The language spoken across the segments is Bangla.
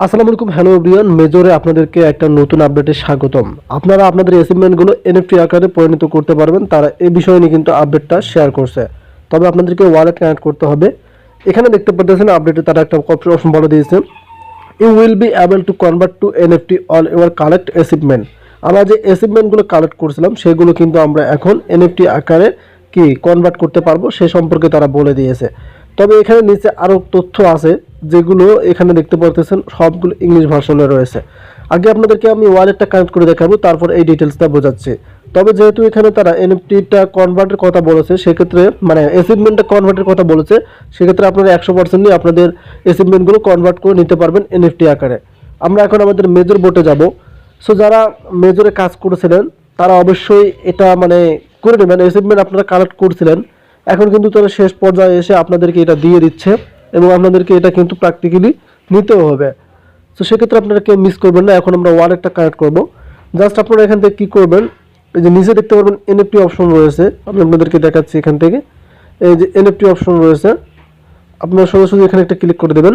আসসালামু আলাইকুম, হ্যালো এভরিওয়ান। মেজরে আপনাদেরকে একটা নতুন আপডেটে স্বাগতম। আপনারা আপনাদের অ্যাসাইনমেন্টগুলো এনএফটি আকারে পরিণত করতে পারবেন, তারা এই বিষয় নিয়ে কিন্তু আপডেটটা শেয়ার করছে। তবে আপনাদেরকে ওয়ালেট কানেক্ট করতে হবে। এখানে দেখতে পাচ্ছেন আপডেটে তারা একটা অপশন বলে দিয়েছে, you will be able to convert to NFT all your collect achievement. আমরা যে অ্যাচিভমেন্টগুলো কালেক্ট করছিলাম সেগুলো কিন্তু আমরা এখন এনএফটি আকারে কি কনভার্ট করতে পারবো সে সম্পর্কে তারা বলে দিয়েছে। তবে এখানে নিচে আরও তথ্য আছে যেগুলো এখানে দেখতে পারতেছেন, সবগুলো ইংলিশ ভার্সনে রয়েছে। আগে আপনাদেরকে আমি ওয়ালেটটা কানেক্ট করে দেখাবো, তারপর এই ডিটেলসটা বোঝাচ্ছি। তবে যেহেতু এখানে তারা এনএফটিটা কনভার্টের কথা বলেছে, সেক্ষেত্রে মানে অ্যাচিভমেন্টটা কনভার্টের কথা বলেছে, সেক্ষেত্রে আপনারা 100% আপনাদের অ্যাচিভমেন্টগুলো কনভার্ট করে নিতে পারবেন এনএফটি আকারে। আমরা এখন আমাদের মেজর বোটে যাব। সো যারা মেজরে কাজ করেছিলেন তারা অবশ্যই এটা মানে করে নেবেন। অ্যাচিভমেন্ট আপনারা কালেক্ট করছিলেন, এখন কিন্তু তারা শেষ পর্যায়ে এসে আপনাদেরকে এটা দিয়ে দিচ্ছে এবং আপনাদেরকে এটা কিন্তু প্র্যাকটিক্যালি নিতেও হবে। তো সেক্ষেত্রে আপনারা কেউ মিস করবেন না। এখন আমরা ওয়ালেটটা কানেক্ট করব। জাস্ট আপনারা এখান থেকে কী করবেন, এই যে নিচে দেখতে পারবেন এনএফটি অপশন রয়েছে, আমি আপনাদেরকে দেখাচ্ছি। এখান থেকে এই যে এনএফটি অপশন রয়েছে, আপনারা সরাসরি এখানে একটা ক্লিক করে দেবেন।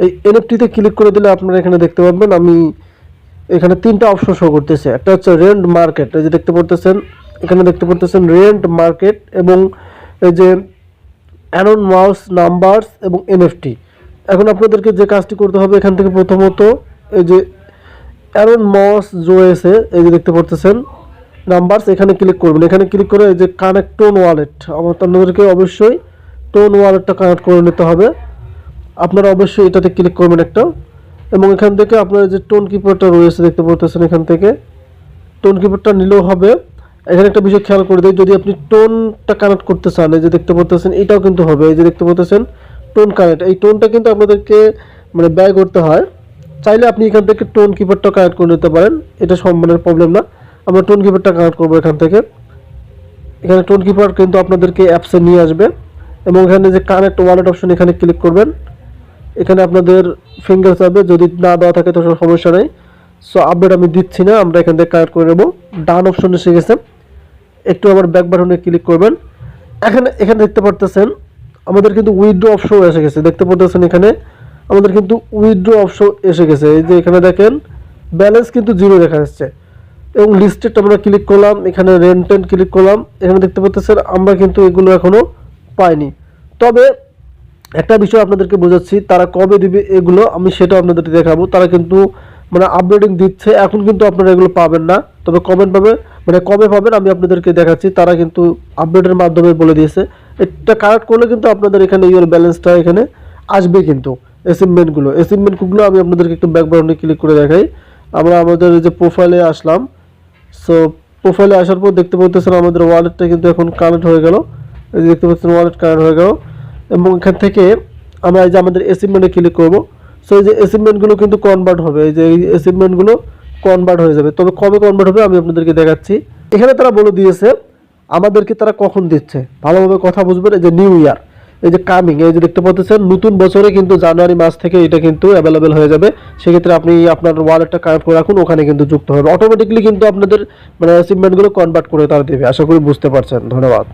এই এনএফটিতে ক্লিক করে দিলে আপনারা এখানে দেখতে পারবেন আমি এখানে তিনটা অপশন শো করতেছে। একটা হচ্ছে রেন্ট মার্কেট, এই যে দেখতে পারতেছেন, এখানে দেখতে পারতেছেন রেন্ট মার্কেট, এবং এই যে অ্যানন মাউস নাম্বারস এবং এনএফটি। এখন আপনাদেরকে যে কাজটি করতে হবে, এখান থেকে প্রথমত এই যে অ্যারন মাউস রয়েছে, এই যে দেখতে পারতেছেন নাম্বারস, এখানে ক্লিক করবেন। এখানে ক্লিক করে এই যে কানেক্ট টোন ওয়ালেট, আপনাদেরকে অবশ্যই টোন ওয়ালেটটা কানেক্ট করে নিতে হবে। আপনারা অবশ্যই এটাতে ক্লিক করবেন একটা, এবং এখান থেকে আপনার যে টোন কিপারটা রয়েছে দেখতে পাচ্ছেন, এখান থেকে টোন কিপারটা নিলেও হবে। এখানে একটা বিষয় খেয়াল করে দিই, যদি আপনি টোনটা কানেক্ট করতে চান, এই যে দেখতে পাচ্ছেন এটাও কিন্তু হবে। এই যে দেখতে পাচ্ছেন টোন কানেক্ট, এই টোনটা কিন্তু আপনাদেরকে মানে ব্যয় করতে হয়। চাইলে আপনি এখান থেকে টোন কিপারটা কানেক্ট করে নিতে পারেন, এটা সম্মানের প্রবলেম না। আমরা টোন কিপারটা কানেক্ট করবো এখান থেকে। এখানে টোন কিপার কিন্তু আপনাদেরকে অ্যাপসে নিয়ে আসবে, এবং এখানে যে কানেক্ট ওয়ালেট অপশন এখানে ক্লিক করবেন। এখানে আপনাদের ফিঙ্গার যাবে, যদি না দেওয়া থাকে তো সমস্যা নেই। সো আপডেট আমি দিচ্ছি না, আমরা এখান থেকে কানেক্ট করে নেবো। ডান অপশন এসে গেছে, একটু আবার ব্যাক বাটনে ক্লিক করবেন। এখানে দেখতে পারতেছেন আমাদের কিন্তু উইথড্র অপশন এসে গেছে, দেখতে পারতেছেন এখানে আমাদের কিন্তু উইথড্র অপশন এসে গেছে। এই যে এখানে দেখেন ব্যালেন্স কিন্তু 0 দেখা যাচ্ছে, এবং লিস্টেড আমরা ক্লিক করলাম, এখানে রেন্টেন ক্লিক করলাম। এখানে দেখতে পাচ্ছেন আমরা কিন্তু এগুলো এখনো পাইনি। তবে একটা বিষয় আপনাদেরকে বোঝাচ্ছি, তারা কবে দিবে এগুলো আমি সেটা আপনাদেরকে দেখাবো। তারা কিন্তু মানে আপডেটিং দিচ্ছে, এখন কিন্তু আপনারা এগুলো পাবেন না। তবে কমেন্ট পাবে মানে কবে পাবেন আমি আপনাদেরকে দেখাচ্ছি। তারা কিন্তু আপডেটের মাধ্যমে বলে দিয়েছে। এটা কারেক্ট করলে কিন্তু আপনাদের এখানে ইওর ব্যালেন্সটা এখানে আসবে। কিন্তু অ্যাচিভমেন্টগুলো আমি আপনাদেরকে একটু ব্যাকগ্রাউন্ডে ক্লিক করে দেখাই। আমরা আমাদের যে প্রোফাইলে আসলাম। সো প্রোফাইলে আসার পর দেখতে পাচ্ছেন আমাদের ওয়ালেটটা কিন্তু এখন কানেক্ট হয়ে গেল। এই যে দেখতে পাচ্ছেন ওয়ালেট কানেক্ট হয়ে গেল, এবং এখান থেকে আমরা এই যে আমাদের অ্যাচিভমেন্টে ক্লিক করব। সো এই যে অ্যাচিভমেন্টগুলো কিন্তু কনভার্ট হবে, এই যে এই অ্যাচিভমেন্টগুলো কনভার্ট হয়ে যাবে। তবে কবে কনভার্ট হবে আমি আপনাদেরকে দেখাচ্ছি। এখানে তারা বলে দিয়েছে আমাদেরকে তারা কখন দিচ্ছে, ভালোভাবে কথা বুঝবেন। এই যে নিউ ইয়ার, এই যে কামিং, এই যে দেখতে পাচ্ছেন নতুন বছরে কিন্তু জানুয়ারি মাস থেকে এটা কিন্তু অ্যাভেলেবেল হয়ে যাবে। সেক্ষেত্রে আপনি আপনার ওয়ালেটটা কানেক্ট করে রাখুন, ওখানে কিন্তু যুক্ত হবে অটোমেটিকলি, কিন্তু আপনাদের মানে অ্যাচিভমেন্টগুলো কনভার্ট করে তারা দেবে। আশা করি বুঝতে পারছেন। ধন্যবাদ।